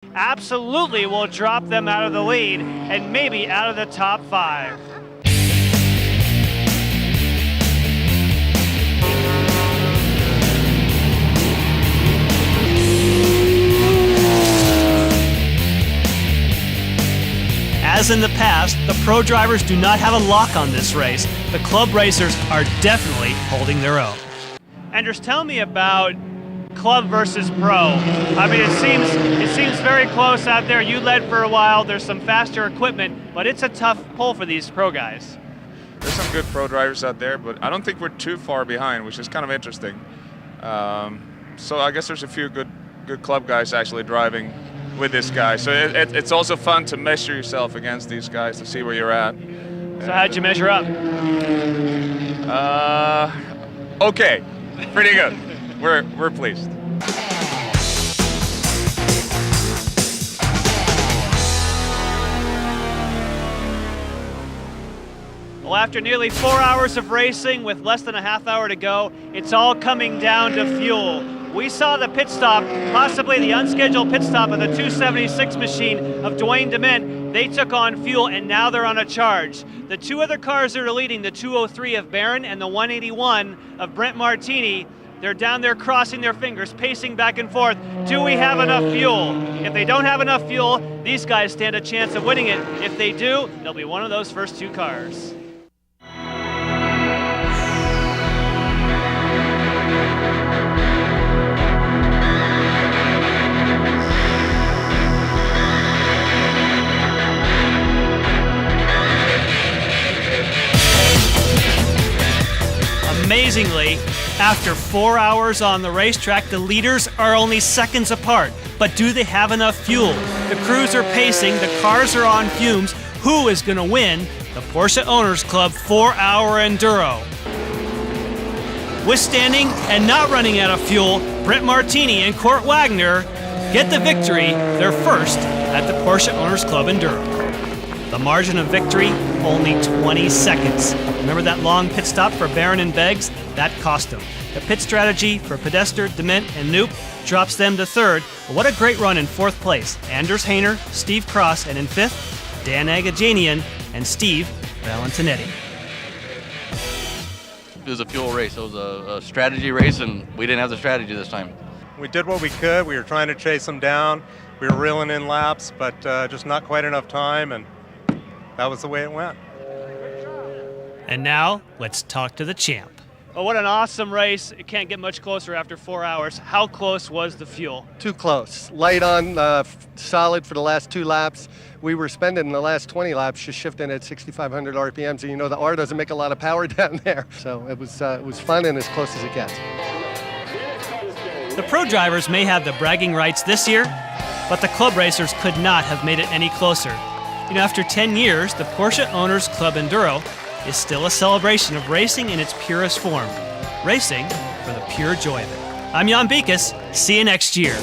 absolutely will drop them out of the lead and maybe out of the top 5. As in the past, the pro drivers do not have a lock on this race. The club racers are definitely holding their own. Anders, tell me about club versus pro. I mean, it seems very close out there. You led for a while. There's some faster equipment, but it's a tough pull for these pro guys. There's some good pro drivers out there, but I don't think we're too far behind, which is kind of interesting. So I guess there's a few good club guys actually driving with this guy. So it's also fun to measure yourself against these guys to see where you're at. So how'd you measure up? Okay, pretty good. We're pleased. Well, after nearly 4 hours of racing with less than a half hour to go, it's all coming down to fuel. We saw the pit stop, possibly the unscheduled pit stop of the 276 machine of Dwayne DeMint. They took on fuel and now they're on a charge. The two other cars that are leading, the 203 of Barron and the 181 of Brent Martini, they're down there crossing their fingers, pacing back and forth. Do we have enough fuel? If they don't have enough fuel, these guys stand a chance of winning it. If they do, they'll be one of those first two cars. Amazingly, after 4 hours on the racetrack, the leaders are only seconds apart. But do they have enough fuel? The crews are pacing, the cars are on fumes. Who is going to win the Porsche Owners Club 4-hour Enduro? Withstanding and not running out of fuel, Brent Martini and Kurt Wagner get the victory, their first at the Porsche Owners Club Enduro. The margin of victory, only 20 seconds. Remember that long pit stop for Barron and Beggs? That cost them. The pit strategy for Podester, DeMint, and Knoop drops them to third. But what a great run in fourth place. Anders Hayner, Steve Cross, and in fifth, Dan Agajanian and Steve Valentinetti. It was a fuel race. It was a strategy race, and we didn't have the strategy this time. We did what we could. We were trying to chase them down. We were reeling in laps, but just not quite enough time, and that was the way it went. And now, let's talk to the champ. Oh, what an awesome race. It can't get much closer after 4 hours. How close was the fuel? Too close. Light on, solid for the last 2 laps. We were spending the last 20 laps just shifting at 6,500 RPMs, and you know the R doesn't make a lot of power down there. So it was fun and as close as it gets. The pro drivers may have the bragging rights this year, but the club racers could not have made it any closer. You know, after 10 years, the Porsche Owners Club Enduro is still a celebration of racing in its purest form. Racing for the pure joy of it. I'm Jan Beekes. See you next year.